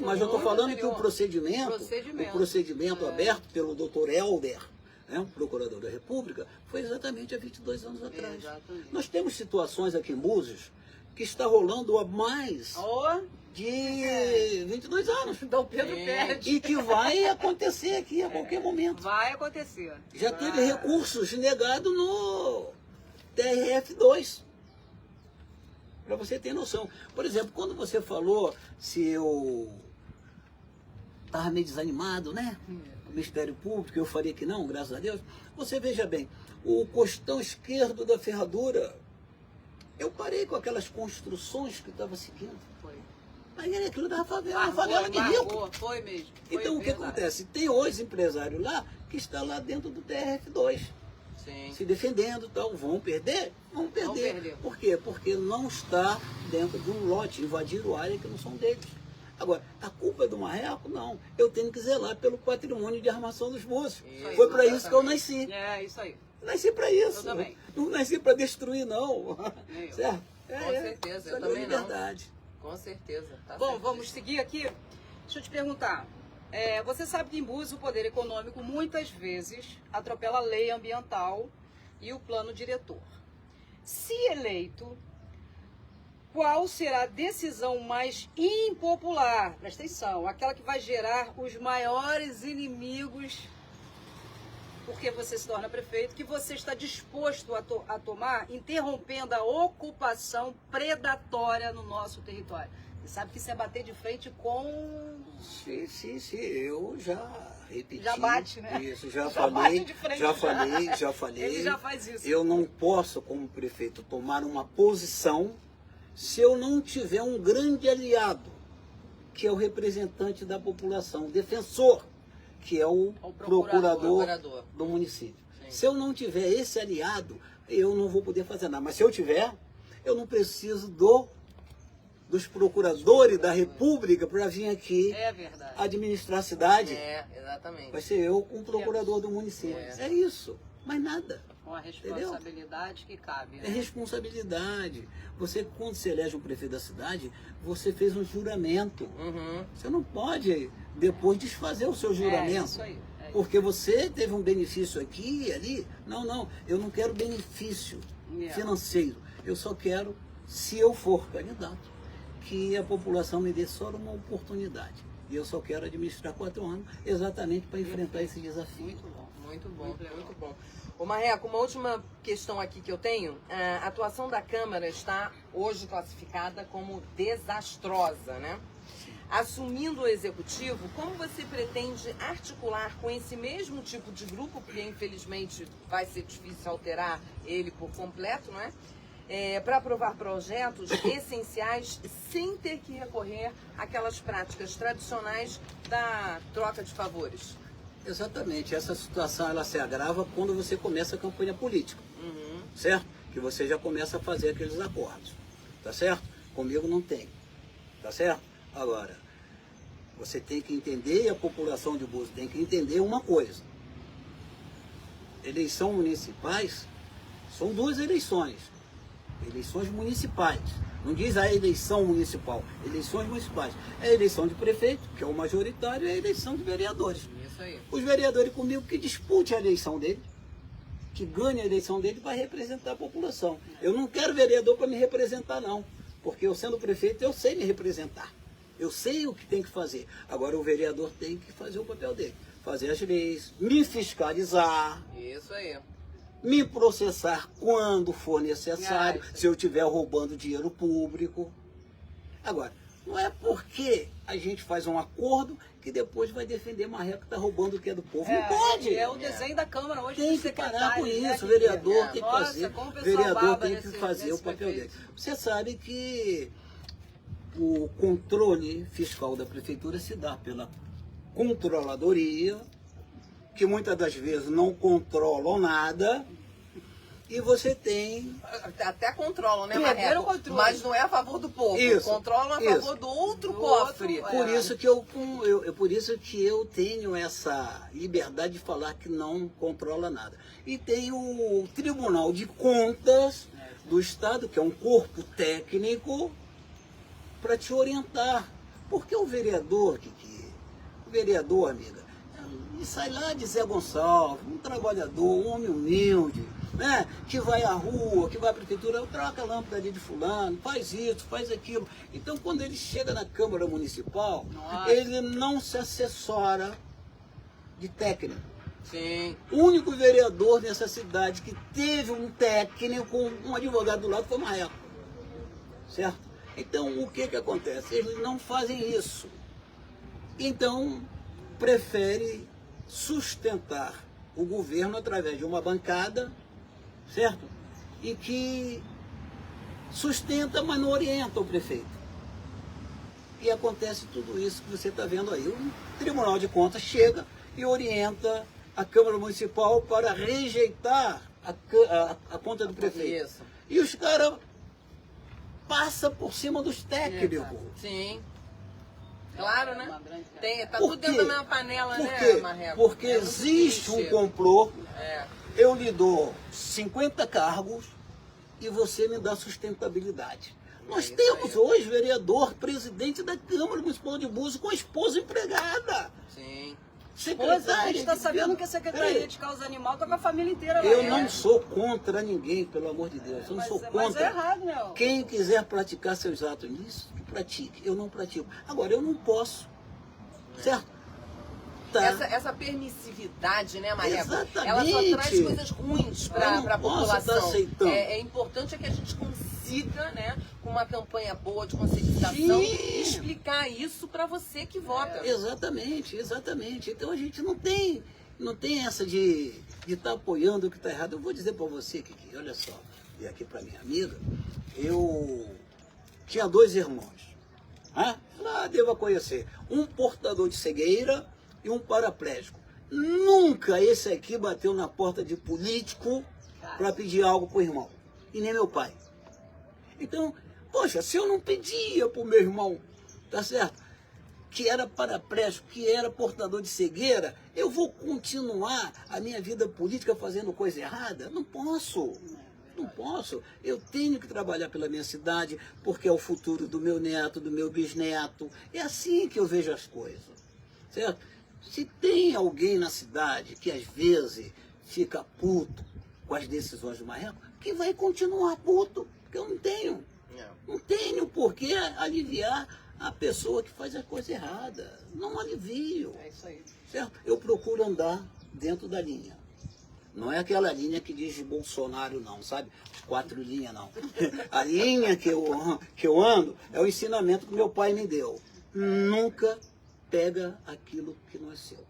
mas eu estou falando que o procedimento Procedimento. aberto pelo Dr. Helder, né, o procurador da República, foi exatamente há 22 anos atrás. Exatamente. Nós temos situações aqui em Búzios que está rolando há mais de 22 anos. Dom Pedro perde. E que vai acontecer aqui a qualquer momento. Vai acontecer. Já teve recursos negados no TRF2. Para você ter noção. Por exemplo, quando você falou se eu estava meio desanimado, né? O Ministério Público, eu falei que não, graças a Deus. Você veja bem, o costão esquerdo da ferradura, eu parei com aquelas construções que estava seguindo. Foi. Aí aquilo da favela de rico. Foi mesmo. Foi Então o que verdade. acontece? Tem hoje empresário lá que está lá dentro do TRF2. Sim. Se defendendo e tal, vão perder? Vão perder. Por quê? Porque não está dentro de um lote, invadiram área que não são deles. Agora, a culpa é do Marreco? Não. Eu tenho que zelar pelo patrimônio de armação dos Búzios. Foi para isso que eu nasci. É, isso aí. Nasci para isso. Eu também. Não nasci para destruir, não. Nem eu. Certo? Com certeza, eu também não. Verdade. Com certeza. Tá Bom, certo. vamos seguir aqui. Deixa eu te perguntar. Você sabe que em Búzios o poder econômico muitas vezes atropela a lei ambiental e o plano diretor. Se eleito, qual será a decisão mais impopular? Presta atenção, aquela que vai gerar os maiores inimigos porque você se torna prefeito, que você está disposto a tomar, interrompendo a ocupação predatória no nosso território. Você sabe que isso é bater de frente com... Sim, eu já repeti. Já bate, né? Isso, já bate falei, de frente, já falei. Ele já faz isso. Eu não posso, como prefeito, tomar uma posição se eu não tiver um grande aliado, que é o representante da população, o defensor, que é o procurador do município. Sim. Se eu não tiver esse aliado, eu não vou poder fazer nada. Mas se eu tiver, eu não preciso dos procuradores da República para vir aqui administrar a cidade. Exatamente. Vai ser eu com o procurador do município. É isso, mais nada. Com a responsabilidade que cabe. Né? É responsabilidade. Você, quando se elege um prefeito da cidade, você fez um juramento. Uhum. Você não pode depois desfazer o seu juramento. É isso aí. porque você teve um benefício aqui e ali. Não, eu não quero benefício financeiro. Eu só quero, se eu for candidato, que a população me dê só uma oportunidade. E eu só quero administrar 4 anos exatamente para enfrentar esse desafio. Muito bom. Muito bom, Muito muito bom. Ô Marreco, uma última questão aqui que eu tenho. A atuação da Câmara está hoje classificada como desastrosa, né? Assumindo o Executivo, como você pretende articular com esse mesmo tipo de grupo, porque infelizmente vai ser difícil alterar ele por completo, não é? Para aprovar projetos essenciais sem ter que recorrer àquelas práticas tradicionais da troca de favores? Exatamente, essa situação ela se agrava quando você começa a campanha política, certo? Que você já começa a fazer aqueles acordos, tá certo? Comigo não tem, tá certo? Agora, você tem que entender, e a população de Búzios tem que entender uma coisa. Eleição municipais são 2 eleições. Eleições municipais. Não diz a eleição municipal, eleições municipais. É a eleição de prefeito, que é o majoritário, e a eleição de vereadores. Isso aí. Os vereadores comigo que dispute a eleição dele, que ganhe a eleição dele, vai representar a população. Eu não quero vereador para me representar, não. Porque eu sendo prefeito, eu sei me representar. Eu sei o que tem que fazer. Agora o vereador tem que fazer o papel dele. Fazer as leis, me fiscalizar. Isso aí. Me processar quando for necessário, se eu estiver roubando dinheiro público. Agora, não é porque a gente faz um acordo que depois vai defender Marreco que está roubando o que é do povo. Não pode. É o desenho da Câmara hoje. Tem dos que parar com secretários, né, isso. O vereador tem que Nossa, fazer. como o O pessoal vereador baba tem que fazer o papel dele. prefeito. Você sabe que o controle fiscal da prefeitura se dá pela controladoria, que muitas das vezes não controlam nada, e você tem... Até controlam, né, Perderam Marreco? o controle. Mas não é a favor do povo. Isso, Controlam a favor do outro cofre. Por isso que eu tenho essa liberdade de falar que não controla nada. E tem o Tribunal de Contas do Estado, que é um corpo técnico, para te orientar. Porque o vereador, o vereador, amiga, ele sai lá de Zé Gonçalves, um trabalhador, um homem humilde, né? Que vai à rua, que vai à prefeitura, troca a lâmpada ali de fulano, faz isso, faz aquilo. Então, quando ele chega na Câmara Municipal, ele não se assessora de técnico. Sim. O único vereador nessa cidade que teve um técnico, um advogado do lado, foi Marreco. Certo? Então, o que acontece? Eles não fazem isso. Então, prefere sustentar o governo através de uma bancada, certo? E que sustenta, mas não orienta o prefeito. E acontece tudo isso que você está vendo aí. O Tribunal de Contas chega e orienta a Câmara Municipal para rejeitar a conta do prefeito. Isso. E os caras passam por cima dos técnicos. Sim. Claro, É né? uma grande Tá Por tudo quê? dentro da mesma panela, Por né, quê? Marreco? Porque É muito existe um triste. complô, É. eu lhe dou 50 cargos e você me dá sustentabilidade. Nós isso temos aí. hoje vereador, presidente da Câmara Municipal de Búzios com a esposa empregada. Sim. Pois, a gente está de sabendo governo. que a Secretaria Peraí, de Causa Animal está com a família inteira lá. eu né? não sou contra ninguém, pelo amor de Deus. Eu não sou Mas é contra. errado, né? Quem quiser praticar seus atos nisso, que pratique. Eu não pratico. Agora, eu não posso. Certo? Tá. Essa permissividade, né, Marreco? Exatamente. Ela só traz coisas ruins Eu para não a posso população. estar aceitando. É importante que a gente consiga, né, com uma campanha boa de conscientização, Sim. explicar isso para você que vota. Exatamente, exatamente. Então a gente não tem essa de estar apoiando o que está errado. Eu vou dizer para você, Kiki, olha só, e aqui para minha amiga, eu tinha 2 irmãos, né? Lá devo conhecer, um portador de cegueira e um paraplégico. Nunca esse aqui bateu na porta de político para pedir algo para o irmão, e nem meu pai. Então, poxa, se eu não pedia para o meu irmão, tá certo? Que era paraplégico, que era portador de cegueira, eu vou continuar a minha vida política fazendo coisa errada? Não posso. Não posso. Eu tenho que trabalhar pela minha cidade, porque é o futuro do meu neto, do meu bisneto. É assim que eu vejo as coisas. Certo? Se tem alguém na cidade que às vezes fica puto com as decisões do Marreco, que vai continuar puto, porque eu não tenho. Não tenho por que aliviar a pessoa que faz a coisa errada. Não alivio. É isso aí. Certo? Eu procuro andar dentro da linha. Não é aquela linha que diz Bolsonaro, não, sabe? As 4 linhas, não. A linha que eu ando é o ensinamento que meu pai me deu. Nunca pega aquilo que não é seu.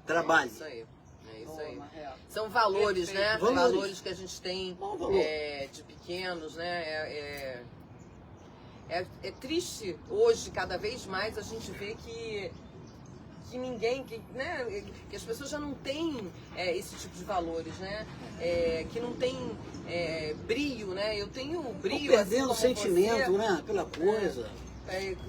Trabalhe. É isso aí. É isso Boa, aí. Marreco. São valores, Perfeito. né? Valores. Valores que a gente tem Bom valor. de pequenos, né? É triste hoje, cada vez mais, a gente vê que ninguém, né? Que as pessoas já não têm esse tipo de valores, né? Que não tem brio, né? Eu tenho brio. Tô perdendo o assim como sentimento, você, né? Pela coisa.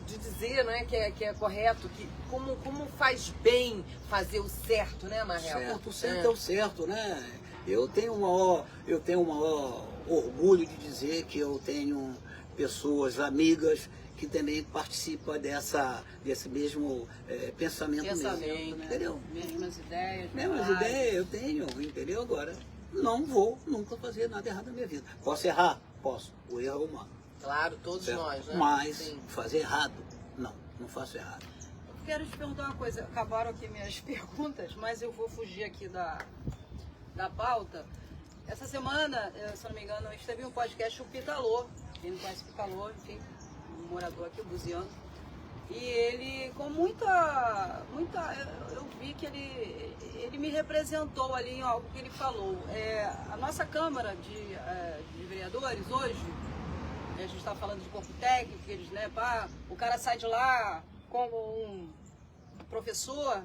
de dizer, né, que é correto, que como faz bem fazer o certo, né, Marreco? Certo, o certo é o certo, né? Eu tenho o maior orgulho de dizer que eu tenho pessoas, amigas, que também participam desse mesmo pensamento meu. Né? Entendeu? Mesmas ideias. Mesmas verdade. ideias eu tenho, entendeu? Agora, não vou nunca fazer nada errado na minha vida. Posso errar? Posso. O erro é humano. Claro, todos Certo? nós, né? Mas Sim. fazer errado, não faço errado. Eu quero te perguntar uma coisa. Acabaram aqui minhas perguntas, mas eu vou fugir aqui da pauta. Essa semana, se eu não me engano, a gente teve um podcast, o Pitalô. Quem não conhece o Pitalô, enfim, um morador aqui, o Buziano. E ele, com muita... Eu vi que ele me representou ali em algo que ele falou. A nossa Câmara de Vereadores, hoje, a gente está falando de corpo técnico, eles, né, o cara sai de lá como um professor,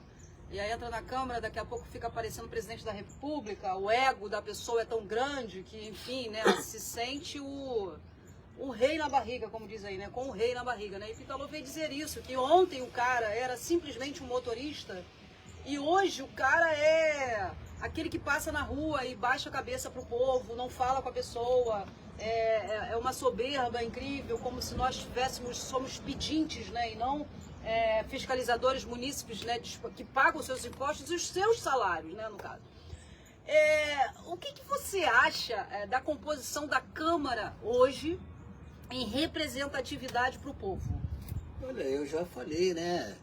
e aí entra na Câmara, daqui a pouco fica aparecendo o presidente da República, o ego da pessoa é tão grande que, enfim, né, se sente o rei na barriga, como diz aí, né, com o rei na barriga, né, e Pitalô veio dizer isso, que ontem o cara era simplesmente um motorista, e hoje o cara é aquele que passa na rua e baixa a cabeça pro povo, não fala com a pessoa, é uma soberba incrível, como se nós somos pedintes, né, e não fiscalizadores munícipes, né, que pagam os seus impostos e os seus salários, né, no caso. O que você acha da composição da Câmara hoje em representatividade para o povo? Olha, eu já falei, né?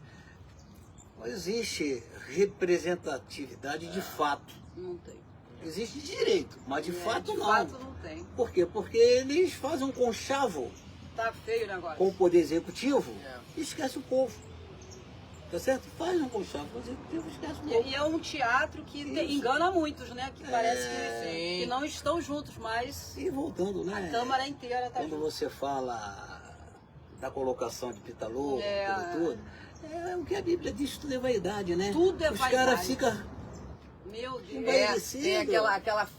Não existe representatividade de fato. Não tem. Existe de direito, mas de fato de não. fato não tem. Por quê? Porque eles fazem um conchavo Tá feio o negócio. com o poder executivo É. e esquece o povo. Tá certo? Faz um conchavo com o executivo e esquece o povo. E é um teatro que Isso. engana muitos, né? Que parece Sim. que não estão juntos, mas E voltando, né? a Câmara inteira está Quando junto. você fala da colocação de Pitalô, tudo, o que a Bíblia diz, tudo é vaidade, né? Tudo é Os vaidade. caras ficam... Meu Deus. Tem aquela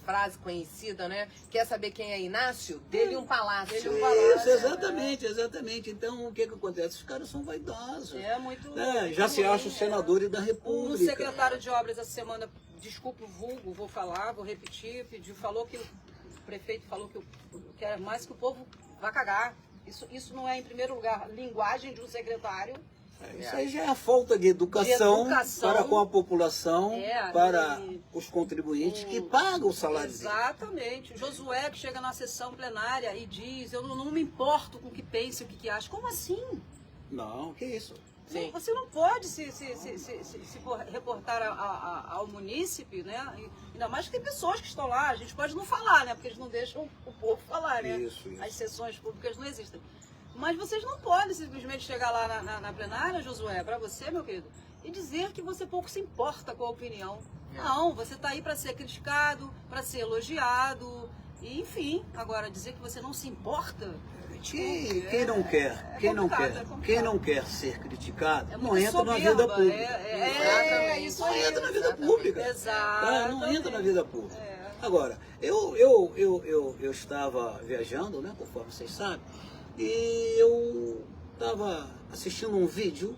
frase conhecida, né? Quer saber quem é Inácio? Dele um palácio. Dele um palácio. Isso, exatamente. Então, o que acontece? Os caras são vaidosos. É muito. Já se acham senadores da Um República. secretário de obras essa semana, desculpa o vulgo, vou falar, vou repetir, falou que o prefeito falou que quer mais que o povo vá cagar. Isso não é, em primeiro lugar, linguagem de um secretário. Isso aí já é a falta de educação, para com a população, para os contribuintes que pagam o salário dele. Exatamente. O Josué que chega na sessão plenária e diz, eu não me importo com o que pensa, o que acha. Como assim? Não, que isso? Sim. Você não pode se reportar ao munícipe, né? Ainda mais que tem pessoas que estão lá, a gente pode não falar, né? Porque eles não deixam o povo falar, né? Isso. As sessões públicas não existem. Mas vocês não podem simplesmente chegar lá na plenária, Josué, para você, meu querido, e dizer que você pouco se importa com a opinião. Não, você está aí para ser criticado, para ser elogiado, e, enfim, agora dizer que você não se importa. Quem não quer, quem não quer ser criticado, não muito entra na soberba, vida pública. Isso Não aí. entra na vida pública. Exato. Não entra na vida pública. Agora, eu estava viajando, né, conforme vocês sabem, e eu estava assistindo um vídeo,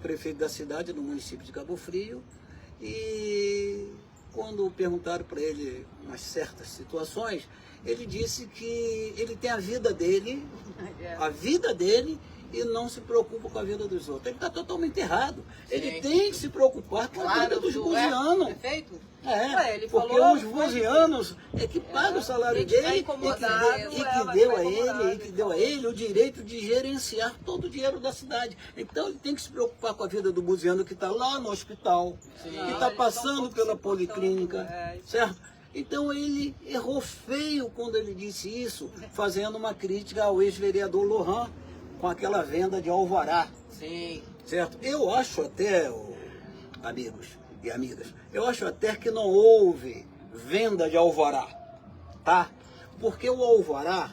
prefeito da cidade, no município de Cabo Frio, e quando perguntaram para ele umas certas situações, ele disse que ele tem a vida dele, e não se preocupa com a vida dos outros. Ele está totalmente errado. Sim. Ele tem que se preocupar com a vida dos buzianos. Perfeito? É, Ele porque falou, os buzianos é que paga o salário Tem que ficar dele incomodado, e que vai deu ficar a ele, incomodado, e que deu a ele o direito de gerenciar todo o dinheiro da cidade. Então ele tem que se preocupar com a vida do buziano que está lá no hospital, Sim. que está passando pela policlínica, É, certo? Então ele errou feio quando ele disse isso, fazendo uma crítica ao ex-vereador Lohan com aquela venda de alvará. Sim. Certo? Eu acho até, amigos e amigas, eu acho até que não houve venda de alvará, tá? Porque o alvará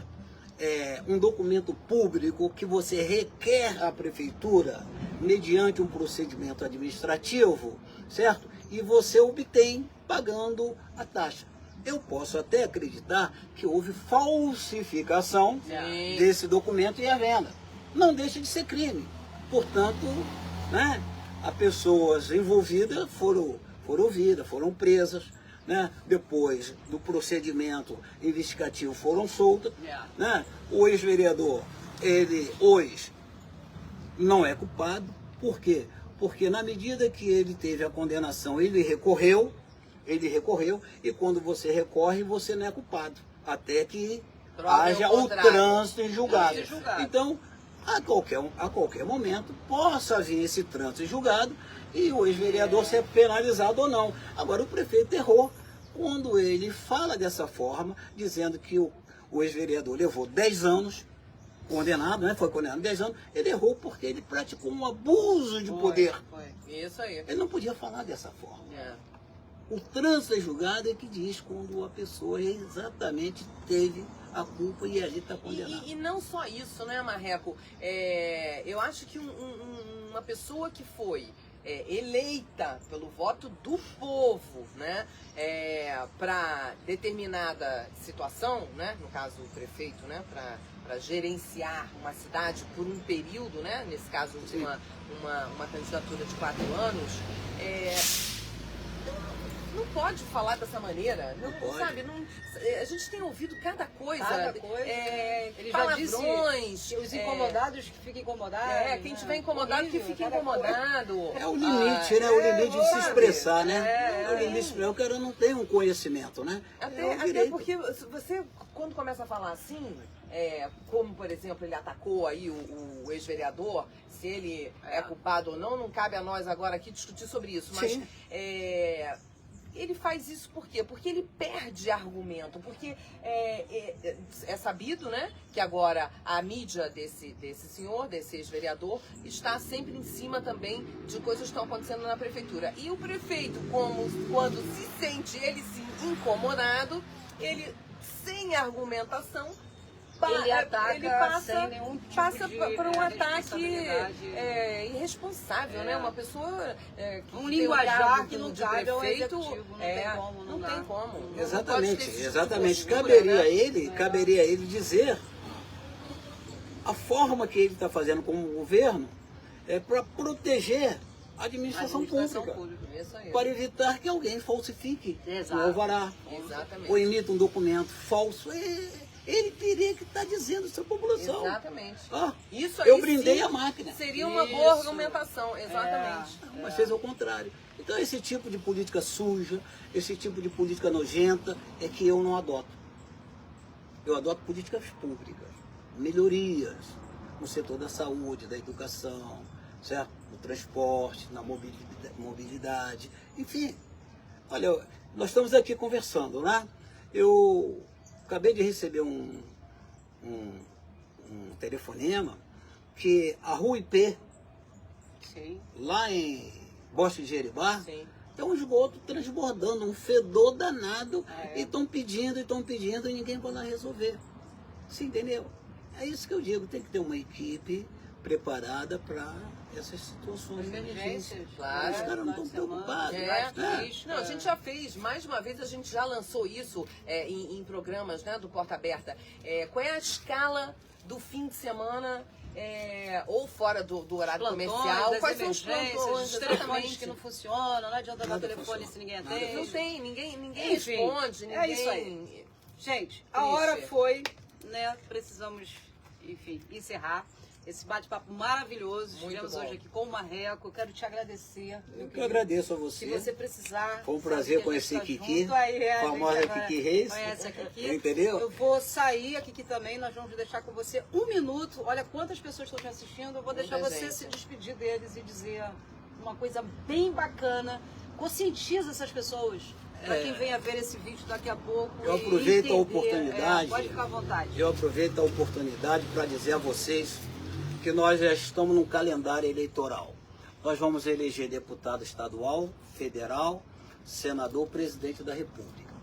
é um documento público que você requer à prefeitura mediante um procedimento administrativo, certo? E você obtém pagando a taxa. Eu posso até acreditar que houve falsificação Sim. desse documento e a venda. Não deixa de ser crime. Portanto, né, as pessoas envolvidas foram ouvidas, foram presas, né? Depois do procedimento investigativo foram soltas. Né? O ex-vereador, ele hoje não é culpado. Por quê? Porque na medida que ele teve a condenação, ele recorreu, e quando você recorre, você não é culpado. Até que haja o trânsito em julgado. Então, a qualquer momento, possa vir esse trânsito em julgado e o ex-vereador ser penalizado ou não. Agora, o prefeito errou quando ele fala dessa forma, dizendo que o ex-vereador levou 10 anos, condenado, né? Foi condenado 10 anos, ele errou porque ele praticou um abuso de poder. Isso aí. Ele não podia falar dessa forma. É. O trânsito em julgado é que diz quando a pessoa exatamente teve a culpa e a gente está condenado. E não só isso, né, Marreco? Eu acho que uma pessoa que foi eleita pelo voto do povo, né, para determinada situação, né, no caso o prefeito, né, para gerenciar uma cidade por um período, né, nesse caso uma candidatura de 4 anos, não pode falar dessa maneira, não pode. sabe? A gente tem ouvido cada coisa. Ele palavrões. já disse, os incomodados que fiquem incomodados. Quem tiver incomodado que fique incomodado. É o limite, né? O limite de se expressar, né? É o limite de expressar. O cara não tem um conhecimento, né? Até porque você, quando começa a falar assim, como, por exemplo, ele atacou aí o ex-vereador, se ele é culpado ou não cabe a nós agora aqui discutir sobre isso. Mas Sim. Ele faz isso por quê? Porque ele perde argumento, porque é sabido, né, que agora a mídia desse senhor, desse ex-vereador, está sempre em cima também de coisas que estão acontecendo na prefeitura. E o prefeito, quando se sente ele sim incomodado, ele sem argumentação, ele ataca ele passa, sem nenhum tipo passa de por um ataque responsabilidade. irresponsável, né? Uma pessoa que Um tem o linguajar cargo que não de cabe ao prefeito, executivo, não tem como, não dá. tem como. Não pode ter Exatamente, esse tipo de exatamente. postura, Caberia a ele dizer a forma que ele está fazendo como governo é para proteger a administração pública. Isso aí. Para evitar que alguém falsifique Exato. o alvará, Exatamente. ou emita um documento falso. Ele teria que estar dizendo isso à população. Exatamente. Isso aí eu brindei sim a máquina. Seria uma boa argumentação, exatamente. Mas fez ao contrário. Então esse tipo de política suja, esse tipo de política nojenta é que eu não adoto. Eu adoto políticas públicas, melhorias no setor da saúde, da educação, certo? No transporte, na mobilidade, enfim. Olha, nós estamos aqui conversando, né? Eu acabei de receber um telefonema que a Rua IP, lá em Bosque de Jeribá, tem um esgoto transbordando, um fedor danado, e estão pedindo e ninguém vai lá resolver. Você entendeu? É isso que eu digo, tem que ter uma equipe preparada para essas situações de emergência. Claro. Os caras não estão preocupados. Não, a gente já fez, mais uma vez a gente já lançou isso em programas, né, do Porta Aberta. Qual é a escala do fim de semana ou fora do horário Plantões, comercial. das Quais são os emergências, plantões? os telefones Exatamente. que não funcionam, não adianta dar Nada telefone funciona. se ninguém Nada atende. Não tem, ninguém Enfim, responde, ninguém... é isso aí. Gente, a Triste. hora foi, né? Precisamos, enfim, encerrar esse bate-papo maravilhoso. Muito Estivemos bom. hoje aqui com o Marreco. Eu quero te agradecer. meu Eu que querido. agradeço a Se você. você precisar. Foi um sabe prazer que a gente conhecer tá Kiki, junto. Aí, a famosa gente agora Kiki Reis. Conhece a Kiki. Entendeu? Eu vou sair, a Kiki também. Nós vamos deixar com você 1 minuto. Olha quantas pessoas estão te assistindo. Eu vou deixar Muita você gente. se despedir deles e dizer uma coisa bem bacana. Conscientiza essas pessoas. Para quem venha ver esse vídeo daqui a pouco. Eu e aproveito a entender. oportunidade. Pode ficar à vontade. Eu aproveito a oportunidade para dizer a vocês que nós já estamos num calendário eleitoral. Nós vamos eleger deputado estadual, federal, senador, presidente da República.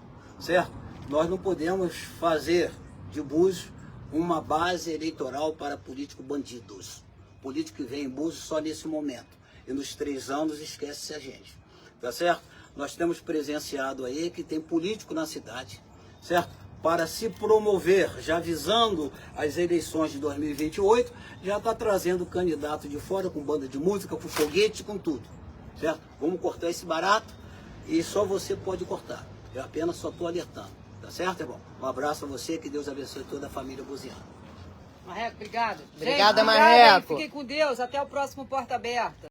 Certo? Nós não podemos fazer de Búzios uma base eleitoral para políticos bandidos. Político que vem em Búzios só nesse momento. E nos 3 anos esquece a gente. Tá certo? Nós temos presenciado aí que tem político na cidade, certo? Para se promover, já visando as eleições de 2028, já está trazendo candidato de fora com banda de música, com foguete, com tudo, certo? Vamos cortar esse barato e só você pode cortar. Eu apenas só estou alertando, tá certo, irmão? Um abraço a você, que Deus abençoe toda a família buziana. Marreco, obrigado. Obrigada, Gente, Marreco. Fiquem com Deus. Até o próximo Porta Aberta.